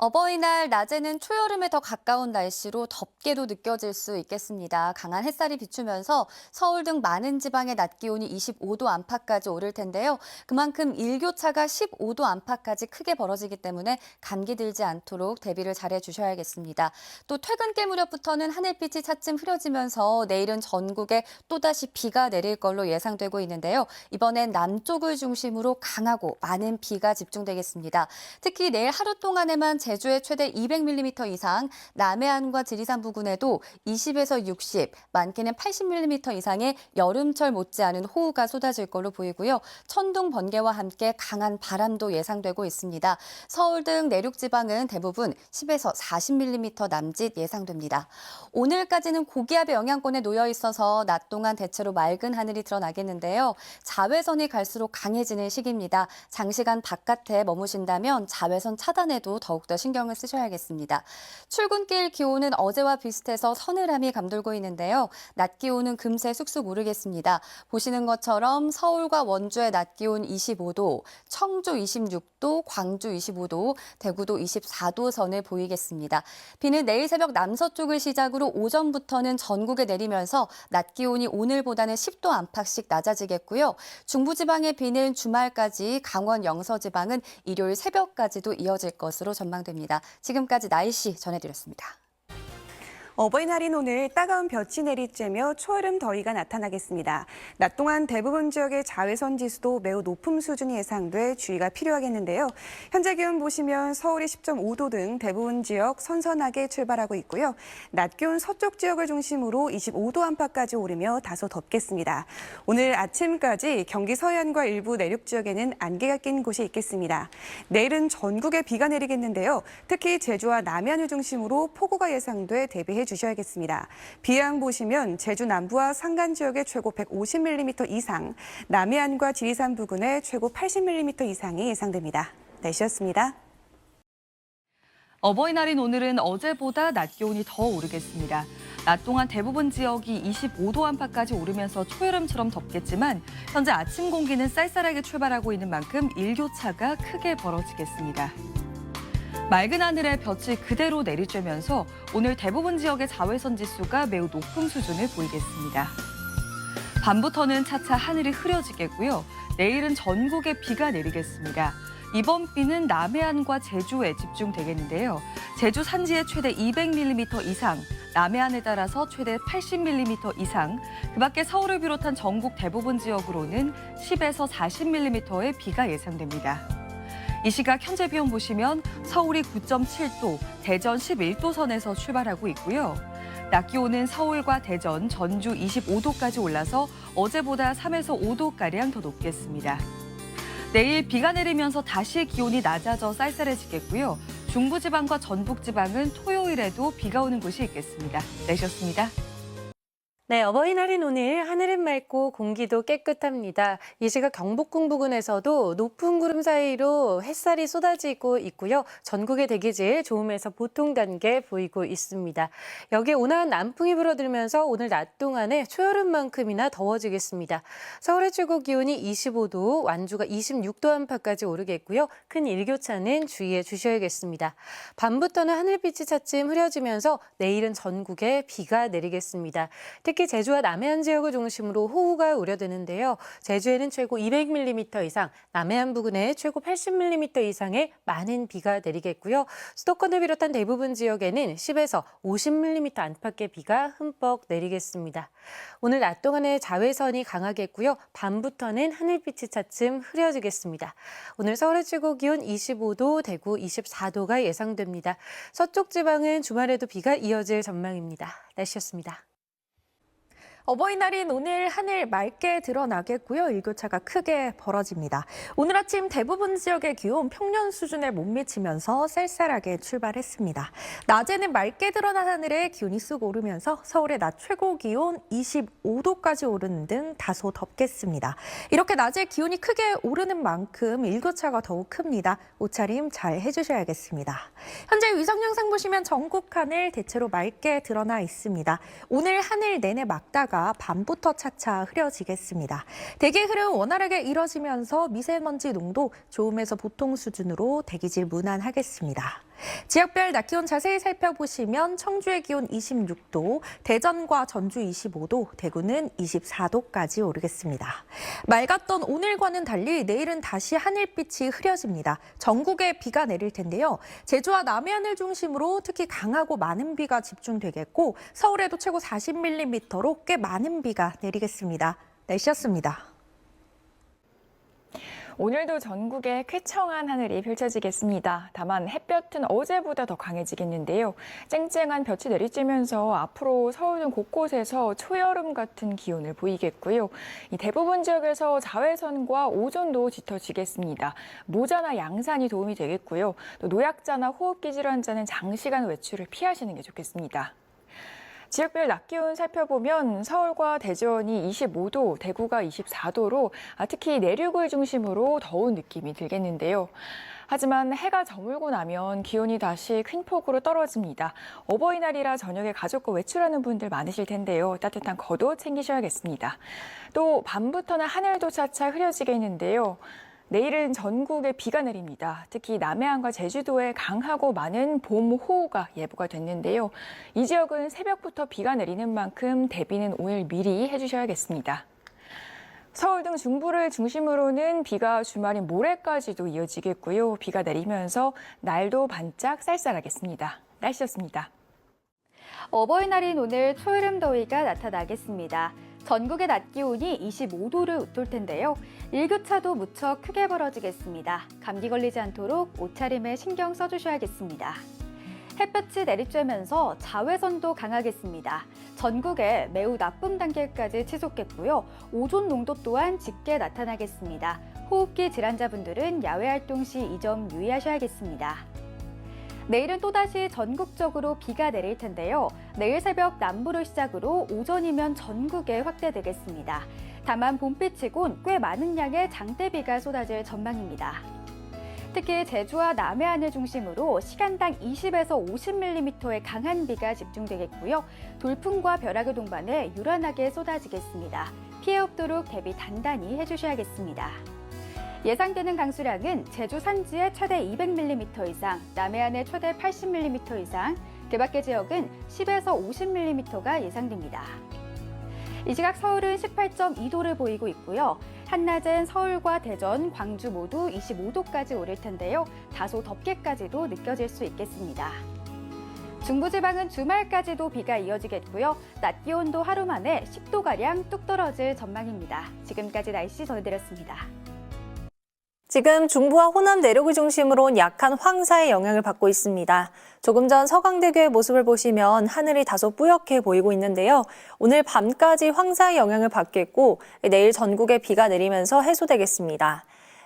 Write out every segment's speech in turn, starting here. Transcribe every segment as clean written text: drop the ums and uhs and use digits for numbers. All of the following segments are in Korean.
어버이날 낮에는 초여름에 더 가까운 날씨로 덥게도 느껴질 수 있겠습니다. 강한 햇살이 비추면서 서울 등 많은 지방의 낮 기온이 25도 안팎까지 오를 텐데요. 그만큼 일교차가 15도 안팎까지 크게 벌어지기 때문에 감기 들지 않도록 대비를 잘해 주셔야겠습니다. 또 퇴근길 무렵부터는 하늘빛이 차츰 흐려지면서 내일은 전국에 또다시 비가 내릴 걸로 예상되고 있는데요. 이번엔 남쪽을 중심으로 강하고 많은 비가 집중되겠습니다. 특히 내일 하루 동안에만 제주에 최대 200mm 이상, 남해안과 지리산 부근에도 20에서 60, 많게는 80mm 이상의 여름철 못지않은 호우가 쏟아질 걸로 보이고요. 천둥, 번개와 함께 강한 바람도 예상되고 있습니다. 서울 등 내륙 지방은 대부분 10에서 40mm 남짓 예상됩니다. 오늘까지는 고기압의 영향권에 놓여 있어서 낮 동안 대체로 맑은 하늘이 드러나겠는데요. 자외선이 갈수록 강해지는 시기입니다. 장시간 바깥에 머무신다면 자외선 차단에도 더욱더 신경을 쓰셔야겠습니다. 출근길 기온은 어제와 비슷해서 서늘함이 감돌고 있는데요. 낮 기온은 금세 쑥쑥 오르겠습니다. 보시는 것처럼 서울과 원주의 낮 기온 25도, 청주 26도, 광주 25도, 대구도 24도 선을 보이겠습니다. 비는 내일 새벽 남서쪽을 시작으로 오전부터는 전국에 내리면서 낮 기온이 오늘보다는 10도 안팎씩 낮아지겠고요. 중부지방의 비는 주말까지, 강원 영서지방은 일요일 새벽까지도 이어질 것으로 전망됩니다. 지금까지 날씨 전해드렸습니다. 어버이날인 오늘 따가운 볕이 내리쬐며 초여름 더위가 나타나겠습니다. 낮 동안 대부분 지역의 자외선 지수도 매우 높은 수준이 예상돼 주의가 필요하겠는데요. 현재 기온 보시면 서울이 10.5도 등 대부분 지역 선선하게 출발하고 있고요. 낮 기온 서쪽 지역을 중심으로 25도 안팎까지 오르며 다소 덥겠습니다. 오늘 아침까지 경기 서해안과 일부 내륙 지역에는 안개가 낀 곳이 있겠습니다. 내일은 전국에 비가 내리겠는데요. 특히 제주와 남해안을 중심으로 폭우가 예상돼 대비해 주셔야겠습니다. 비양 보시면 제주 남부와 산간 지역에 최고 150mm 이상, 남해안과 지리산 부근에 최고 80mm 이상이 예상됩니다. 날씨였습니다. 어버이날인 오늘은 어제보다 낮 기온이 더 오르겠습니다. 낮 동안 대부분 지역이 25도 안팎까지 오르면서 초여름처럼 덥겠지만 현재 아침 공기는 쌀쌀하게 출발하고 있는 만큼 일교차가 크게 벌어지겠습니다. 맑은 하늘에 볕이 그대로 내리쬐면서 오늘 대부분 지역의 자외선 지수가 매우 높은 수준을 보이겠습니다. 밤부터는 차차 하늘이 흐려지겠고요. 내일은 전국에 비가 내리겠습니다. 이번 비는 남해안과 제주에 집중되겠는데요. 제주 산지에 최대 200mm 이상, 남해안에 따라서 최대 80mm 이상, 그밖에 서울을 비롯한 전국 대부분 지역으로는 10에서 40mm의 비가 예상됩니다. 이 시각 현재 비온 보시면 서울이 9.7도, 대전 11도 선에서 출발하고 있고요. 낮 기온은 서울과 대전, 전주 25도까지 올라서 어제보다 3에서 5도가량 더 높겠습니다. 내일 비가 내리면서 다시 기온이 낮아져 쌀쌀해지겠고요. 중부지방과 전북지방은 토요일에도 비가 오는 곳이 있겠습니다. 내셨습니다. 네, 어버이날인 오늘 하늘은 맑고 공기도 깨끗합니다. 이 시각 경복궁 부근에서도 높은 구름 사이로 햇살이 쏟아지고 있고요. 전국의 대기질 좋음에서 보통 단계 보이고 있습니다. 여기에 온화한 남풍이 불어들면서 오늘 낮 동안에 초여름만큼이나 더워지겠습니다. 서울의 최고 기온이 25도, 완주가 26도 안팎까지 오르겠고요. 큰 일교차는 주의해 주셔야겠습니다. 밤부터는 하늘빛이 차츰 흐려지면서 내일은 전국에 비가 내리겠습니다. 특히 제주와 남해안 지역을 중심으로 호우가 우려되는데요. 제주에는 최고 200mm 이상, 남해안 부근에 최고 80mm 이상의 많은 비가 내리겠고요. 수도권을 비롯한 대부분 지역에는 10에서 50mm 안팎의 비가 흠뻑 내리겠습니다. 오늘 낮 동안에 자외선이 강하겠고요. 밤부터는 하늘빛이 차츰 흐려지겠습니다. 오늘 서울의 최고 기온 25도, 대구 24도가 예상됩니다. 서쪽 지방은 주말에도 비가 이어질 전망입니다. 날씨였습니다. 어버이날인 오늘 하늘 맑게 드러나겠고요. 일교차가 크게 벌어집니다. 오늘 아침 대부분 지역의 기온 평년 수준에 못 미치면서 쌀쌀하게 출발했습니다. 낮에는 맑게 드러난 하늘에 기온이 쑥 오르면서 서울의 낮 최고 기온 25도까지 오르는 등 다소 덥겠습니다. 이렇게 낮에 기온이 크게 오르는 만큼 일교차가 더욱 큽니다. 옷차림 잘 해주셔야겠습니다. 현재 위성 영상 보시면 전국 하늘 대체로 맑게 드러나 있습니다. 오늘 하늘 내내 맑다가 밤부터 차차 흐려지겠습니다. 대기 흐름 원활하게 이뤄지면서 미세먼지 농도 좋음에서 보통 수준으로 대기질 무난하겠습니다. 지역별 낮 기온 자세히 살펴보시면 청주의 기온 26도, 대전과 전주 25도, 대구는 24도까지 오르겠습니다. 맑았던 오늘과는 달리 내일은 다시 하늘빛이 흐려집니다. 전국에 비가 내릴 텐데요. 제주와 남해안을 중심으로 특히 강하고 많은 비가 집중되겠고 서울에도 최고 40mm로 꽤 많은 비가 내리겠습니다. 날씨였습니다. 오늘도 전국에 쾌청한 하늘이 펼쳐지겠습니다. 다만 햇볕은 어제보다 더 강해지겠는데요. 쨍쨍한 볕이 내리쬐면서 앞으로 서울 등 곳곳에서 초여름 같은 기온을 보이겠고요. 대부분 지역에서 자외선과 오존도 짙어지겠습니다. 모자나 양산이 도움이 되겠고요. 또 노약자나 호흡기 질환자는 장시간 외출을 피하시는 게 좋겠습니다. 지역별 낮 기온 살펴보면 서울과 대전이 25도, 대구가 24도로 특히 내륙을 중심으로 더운 느낌이 들겠는데요. 하지만 해가 저물고 나면 기온이 다시 큰 폭으로 떨어집니다. 어버이날이라 저녁에 가족과 외출하는 분들 많으실 텐데요. 따뜻한 겉옷 챙기셔야겠습니다. 또 밤부터는 하늘도 차차 흐려지겠는데요. 내일은 전국에 비가 내립니다. 특히 남해안과 제주도에 강하고 많은 봄호우가 예보가 됐는데요. 이 지역은 새벽부터 비가 내리는 만큼 대비는 오늘 미리 해주셔야겠습니다. 서울 등 중부를 중심으로는 비가 주말인 모레까지도 이어지겠고요. 비가 내리면서 날도 반짝 쌀쌀하겠습니다. 날씨였습니다. 어버이날인 오늘 초여름 더위가 나타나겠습니다. 전국의 낮 기온이 25도를 웃돌 텐데요. 일교차도 무척 크게 벌어지겠습니다. 감기 걸리지 않도록 옷차림에 신경 써주셔야겠습니다. 햇볕이 내리쬐면서 자외선도 강하겠습니다. 전국에 매우 나쁨 단계까지 치솟겠고요. 오존 농도 또한 짙게 나타나겠습니다. 호흡기 질환자분들은 야외 활동 시 이 점 유의하셔야겠습니다. 내일은 또다시 전국적으로 비가 내릴 텐데요. 내일 새벽 남부를 시작으로 오전이면 전국에 확대되겠습니다. 다만 봄비치곤 꽤 많은 양의 장대비가 쏟아질 전망입니다. 특히 제주와 남해안을 중심으로 시간당 20에서 50mm의 강한 비가 집중되겠고요. 돌풍과 벼락을 동반해 유란하게 쏟아지겠습니다. 피해 없도록 대비 단단히 해주셔야겠습니다. 예상되는 강수량은 제주 산지에 최대 200mm 이상, 남해안에 최대 80mm 이상, 그 밖의 지역은 10에서 50mm가 예상됩니다. 이 시각 서울은 18.2도를 보이고 있고요. 한낮엔 서울과 대전, 광주 모두 25도까지 오를 텐데요. 다소 덥게까지도 느껴질 수 있겠습니다. 중부지방은 주말까지도 비가 이어지겠고요. 낮 기온도 하루 만에 10도가량 뚝 떨어질 전망입니다. 지금까지 날씨 전해드렸습니다. 지금 중부와 호남 내륙을 중심으로 약한 황사의 영향을 받고 있습니다. 조금 전 서강대교의 모습을 보시면 하늘이 다소 뿌옇게 보이고 있는데요. 오늘 밤까지 황사의 영향을 받겠고 내일 전국에 비가 내리면서 해소되겠습니다.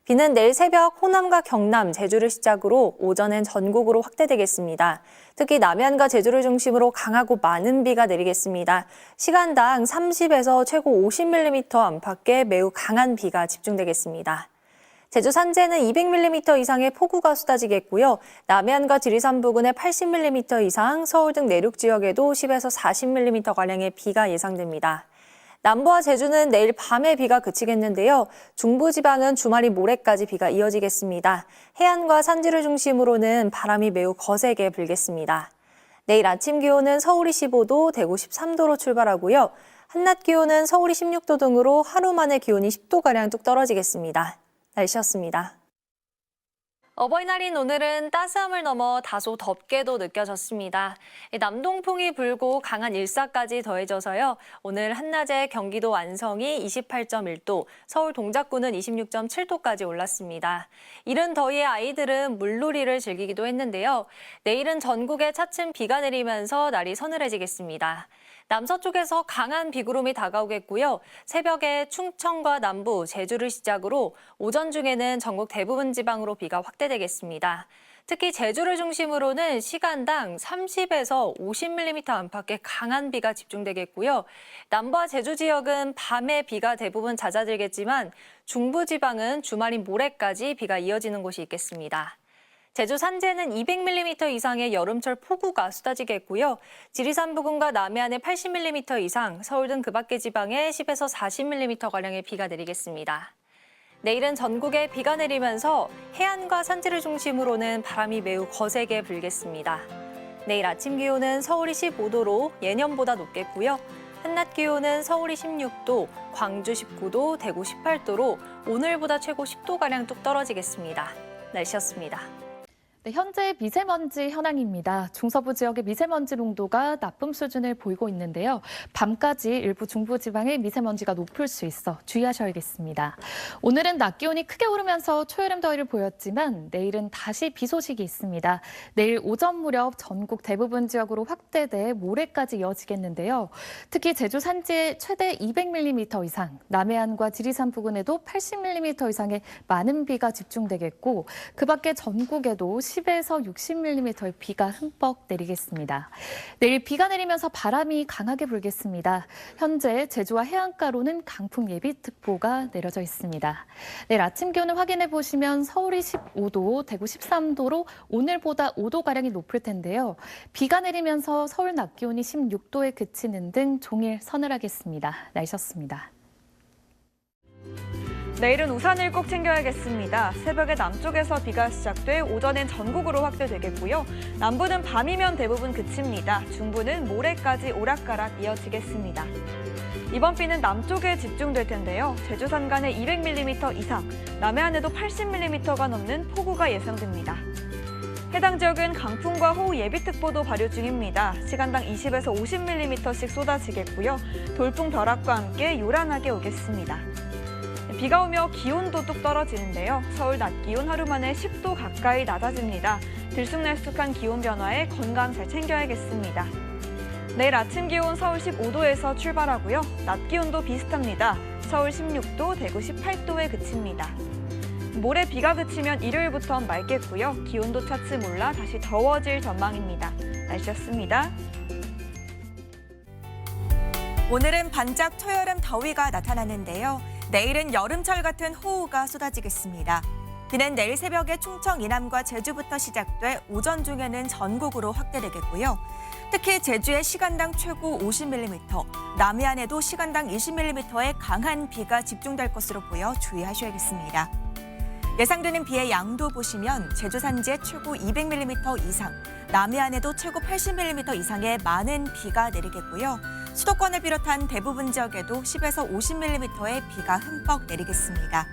비는 내일 새벽 호남과 경남, 제주를 시작으로 오전엔 전국으로 확대되겠습니다. 특히 남해안과 제주를 중심으로 강하고 많은 비가 내리겠습니다. 시간당 30에서 최고 50mm 안팎의 매우 강한 비가 집중되겠습니다. 제주 산지에는 200mm 이상의 폭우가 쏟아지겠고요. 남해안과 지리산 부근에 80mm 이상, 서울 등 내륙 지역에도 10에서 40mm가량의 비가 예상됩니다. 남부와 제주는 내일 밤에 비가 그치겠는데요. 중부지방은 주말인 모레까지 비가 이어지겠습니다. 해안과 산지를 중심으로는 바람이 매우 거세게 불겠습니다. 내일 아침 기온은 서울이 15도, 대구 13도로 출발하고요. 한낮 기온은 서울이 16도 등으로 하루 만에 기온이 10도가량 뚝 떨어지겠습니다. 날씨였습니다. 어버이날인 오늘은 따스함을 넘어 다소 덥게도 느껴졌습니다. 남동풍이 불고 강한 일사까지 더해져서요. 오늘 한낮에 경기도 완성이 28.1도, 서울 동작구는 26.7도까지 올랐습니다. 이른 더위에 아이들은 물놀이를 즐기기도 했는데요. 내일은 전국에 차츰 비가 내리면서 날이 서늘해지겠습니다. 남서쪽에서 강한 비구름이 다가오겠고요. 새벽에 충청과 남부, 제주를 시작으로 오전 중에는 전국 대부분 지방으로 비가 확대되겠습니다. 특히 제주를 중심으로는 시간당 30에서 50mm 안팎의 강한 비가 집중되겠고요. 남부와 제주 지역은 밤에 비가 대부분 잦아들겠지만 중부 지방은 주말인 모레까지 비가 이어지는 곳이 있겠습니다. 제주 산지에는 200mm 이상의 여름철 폭우가 쏟아지겠고요. 지리산 부근과 남해안에 80mm 이상, 서울 등 그 밖의 지방에 10에서 40mm가량의 비가 내리겠습니다. 내일은 전국에 비가 내리면서 해안과 산지를 중심으로는 바람이 매우 거세게 불겠습니다. 내일 아침 기온은 서울이 15도로 예년보다 높겠고요. 한낮 기온은 서울이 16도, 광주 19도, 대구 18도로 오늘보다 최고 10도가량 뚝 떨어지겠습니다. 날씨였습니다. 네, 현재 미세먼지 현황입니다. 중서부 지역의 미세먼지 농도가 나쁨 수준을 보이고 있는데요. 밤까지 일부 중부지방에 미세먼지가 높을 수 있어 주의하셔야겠습니다. 오늘은 낮 기온이 크게 오르면서 초여름 더위를 보였지만 내일은 다시 비 소식이 있습니다. 내일 오전 무렵 전국 대부분 지역으로 확대돼 모레까지 이어지겠는데요. 특히 제주 산지에 최대 200mm 이상, 남해안과 지리산 부근에도 80mm 이상의 많은 비가 집중되겠고 그 밖에 전국에도 10에서 60mm의 비가 흠뻑 내리겠습니다. 내일 비가 내리면서 바람이 강하게 불겠습니다. 현재 제주와 해안가로는 강풍 예비특보가 내려져 있습니다. 내일 아침 기온을 확인해 보시면 서울이 15도, 대구 13도로 오늘보다 5도가량이 높을 텐데요. 비가 내리면서 서울 낮 기온이 16도에 그치는 등 종일 서늘하겠습니다. 날씨였습니다. 내일은 우산을 꼭 챙겨야겠습니다. 새벽에 남쪽에서 비가 시작돼 오전엔 전국으로 확대되겠고요. 남부는 밤이면 대부분 그칩니다. 중부는 모레까지 오락가락 이어지겠습니다. 이번 비는 남쪽에 집중될 텐데요. 제주 산간에 200mm 이상, 남해안에도 80mm가 넘는 폭우가 예상됩니다. 해당 지역은 강풍과 호우 예비특보도 발효 중입니다. 시간당 20에서 50mm씩 쏟아지겠고요. 돌풍 벼락과 함께 요란하게 오겠습니다. 비가 오며 기온도 뚝 떨어지는데요. 서울 낮 기온 하루 만에 10도 가까이 낮아집니다. 들쑥날쑥한 기온 변화에 건강 잘 챙겨야겠습니다. 내일 아침 기온 서울 15도에서 출발하고요. 낮 기온도 비슷합니다. 서울 16도, 대구 18도에 그칩니다. 모레 비가 그치면 일요일부터 맑겠고요. 기온도 차츰 올라 다시 더워질 전망입니다. 날씨였습니다. 오늘은 반짝 초여름 더위가 나타나는데요. 내일은 여름철 같은 호우가 쏟아지겠습니다. 비는 내일 새벽에 충청 이남과 제주부터 시작돼 오전 중에는 전국으로 확대되겠고요. 특히 제주에 시간당 최고 50mm, 남해안에도 시간당 20mm의 강한 비가 집중될 것으로 보여 주의하셔야겠습니다. 예상되는 비의 양도 보시면 제주 산지에 최고 200mm 이상, 남해안에도 최고 80mm 이상의 많은 비가 내리겠고요. 수도권을 비롯한 대부분 지역에도 10에서 50mm의 비가 흠뻑 내리겠습니다.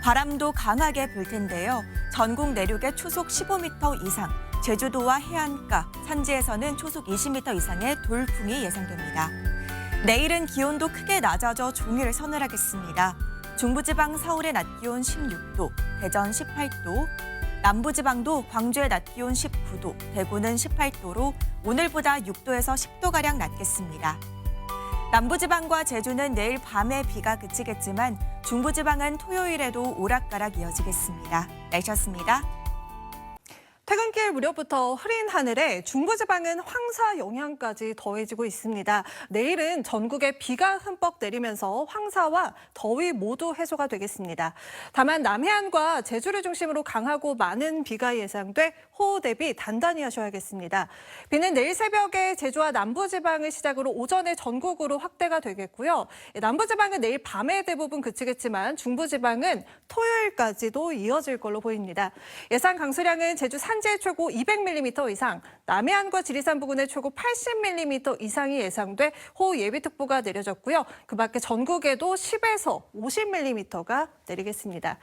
바람도 강하게 불 텐데요. 전국 내륙에 초속 15m 이상, 제주도와 해안가, 산지에서는 초속 20m 이상의 돌풍이 예상됩니다. 내일은 기온도 크게 낮아져 종일 서늘하겠습니다. 중부지방 서울의 낮 기온 16도, 대전 18도, 남부지방도 광주의 낮 기온 19도, 대구는 18도로 오늘보다 6도에서 10도가량 낮겠습니다. 남부지방과 제주는 내일 밤에 비가 그치겠지만 중부지방은 토요일에도 오락가락 이어지겠습니다. 날씨였습니다. 퇴근길 무렵부터 흐린 하늘에 중부지방은 황사 영향까지 더해지고 있습니다. 내일은 전국에 비가 흠뻑 내리면서 황사와 더위 모두 해소가 되겠습니다. 다만 남해안과 제주를 중심으로 강하고 많은 비가 예상돼 호우 대비 단단히 하셔야겠습니다. 비는 내일 새벽에 제주와 남부지방을 시작으로 오전에 전국으로 확대가 되겠고요. 남부지방은 내일 밤에 대부분 그치겠지만 중부지방은 토요일까지도 이어질 걸로 보입니다. 예상 강수량은 제주 산지에 최고 200mm 이상, 남해안과 지리산 부근에 최고 80mm 이상이 예상돼 호우 예비특보가 내려졌고요. 그 밖에 전국에도 10에서 50mm가 내리겠습니다.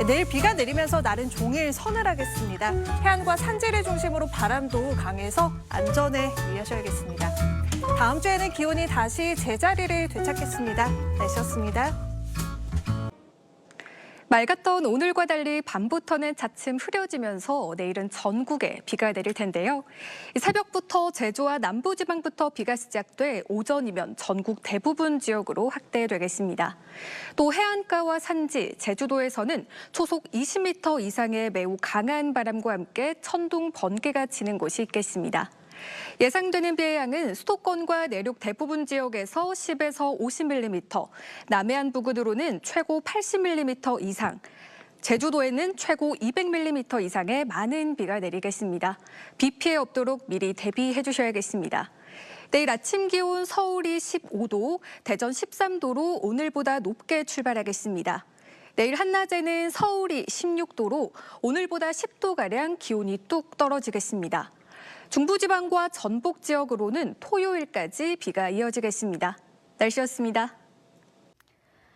내일 비가 내리면서 날은 종일 서늘하겠습니다. 해안과 산지를 중심으로 바람도 강해서 안전에 유의하셔야겠습니다. 다음 주에는 기온이 다시 제자리를 되찾겠습니다. 날씨였습니다. 맑았던 오늘과 달리 밤부터는 차츰 흐려지면서 내일은 전국에 비가 내릴 텐데요. 새벽부터 제주와 남부지방부터 비가 시작돼 오전이면 전국 대부분 지역으로 확대되겠습니다. 또 해안가와 산지, 제주도에서는 초속 20m 이상의 매우 강한 바람과 함께 천둥, 번개가 치는 곳이 있겠습니다. 예상되는 비의 양은 수도권과 내륙 대부분 지역에서 10에서 50mm, 남해안 부근으로는 최고 80mm 이상, 제주도에는 최고 200mm 이상의 많은 비가 내리겠습니다. 비 피해 없도록 미리 대비해 주셔야겠습니다. 내일 아침 기온 서울이 15도, 대전 13도로 오늘보다 높게 출발하겠습니다. 내일 한낮에는 서울이 16도로 오늘보다 10도가량 기온이 뚝 떨어지겠습니다. 중부지방과 전북 지역으로는 토요일까지 비가 이어지겠습니다. 날씨였습니다.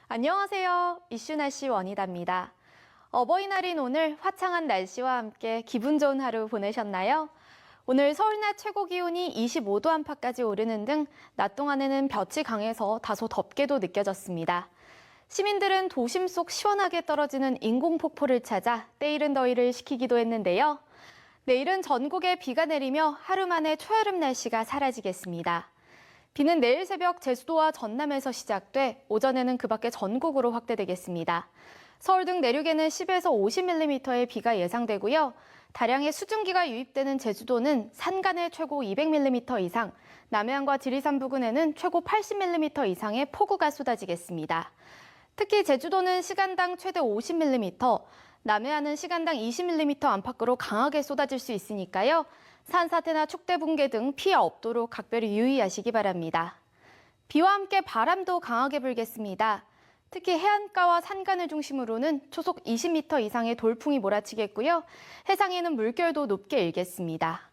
안녕하세요. 이슈 날씨 원희다입니다. 어버이날인 오늘 화창한 날씨와 함께 기분 좋은 하루 보내셨나요? 오늘 서울 낮 최고 기온이 25도 안팎까지 오르는 등 낮 동안에는 볕이 강해서 다소 덥게도 느껴졌습니다. 시민들은 도심 속 시원하게 떨어지는 인공폭포를 찾아 때이른 더위를 식히기도 했는데요. 내일은 전국에 비가 내리며 하루 만에 초여름 날씨가 사라지겠습니다. 비는 내일 새벽 제주도와 전남에서 시작돼 오전에는 그 밖에 전국으로 확대되겠습니다. 서울 등 내륙에는 10에서 50mm의 비가 예상되고요. 다량의 수증기가 유입되는 제주도는 산간에 최고 200mm 이상, 남해안과 지리산 부근에는 최고 80mm 이상의 폭우가 쏟아지겠습니다. 특히 제주도는 시간당 최대 50mm, 남해안은 시간당 20mm 안팎으로 강하게 쏟아질 수 있으니까요. 산사태나 축대 붕괴 등 피해 없도록 각별히 유의하시기 바랍니다. 비와 함께 바람도 강하게 불겠습니다. 특히 해안가와 산간을 중심으로는 초속 20m 이상의 돌풍이 몰아치겠고요. 해상에는 물결도 높게 일겠습니다.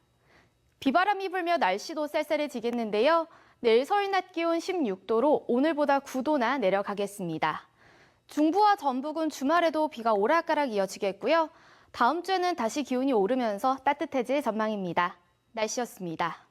비바람이 불며 날씨도 쌀쌀해지겠는데요. 내일 서울 낮 기온 16도로 오늘보다 9도나 내려가겠습니다. 중부와 전북은 주말에도 비가 오락가락 이어지겠고요. 다음 주에는 다시 기온이 오르면서 따뜻해질 전망입니다. 날씨였습니다.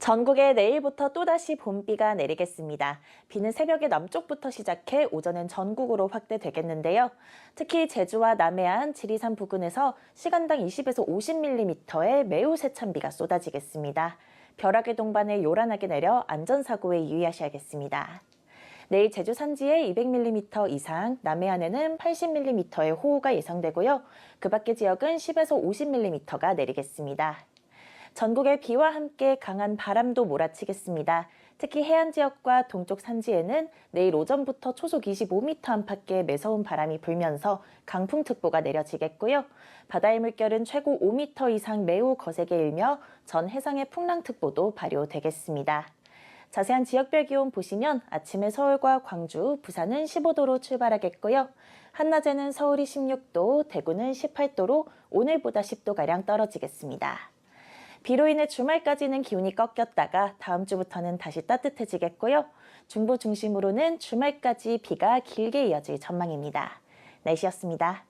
전국에 내일부터 또다시 봄비가 내리겠습니다. 비는 새벽에 남쪽부터 시작해 오전엔 전국으로 확대되겠는데요. 특히 제주와 남해안, 지리산 부근에서 시간당 20에서 50mm의 매우 세찬 비가 쏟아지겠습니다. 벼락의 동반에 요란하게 내려 안전사고에 유의하셔야겠습니다. 내일 제주 산지에 200mm 이상, 남해안에는 80mm의 호우가 예상되고요. 그 밖의 지역은 10에서 50mm가 내리겠습니다. 전국에 비와 함께 강한 바람도 몰아치겠습니다. 특히 해안 지역과 동쪽 산지에는 내일 오전부터 초속 25m 안팎의 매서운 바람이 불면서 강풍특보가 내려지겠고요. 바다의 물결은 최고 5m 이상 매우 거세게 일며 전 해상의 풍랑특보도 발효되겠습니다. 자세한 지역별 기온 보시면 아침에 서울과 광주, 부산은 15도로 출발하겠고요. 한낮에는 서울이 16도, 대구는 18도로 오늘보다 10도가량 떨어지겠습니다. 비로 인해 주말까지는 기온이 꺾였다가 다음 주부터는 다시 따뜻해지겠고요. 중부 중심으로는 주말까지 비가 길게 이어질 전망입니다. 날씨였습니다.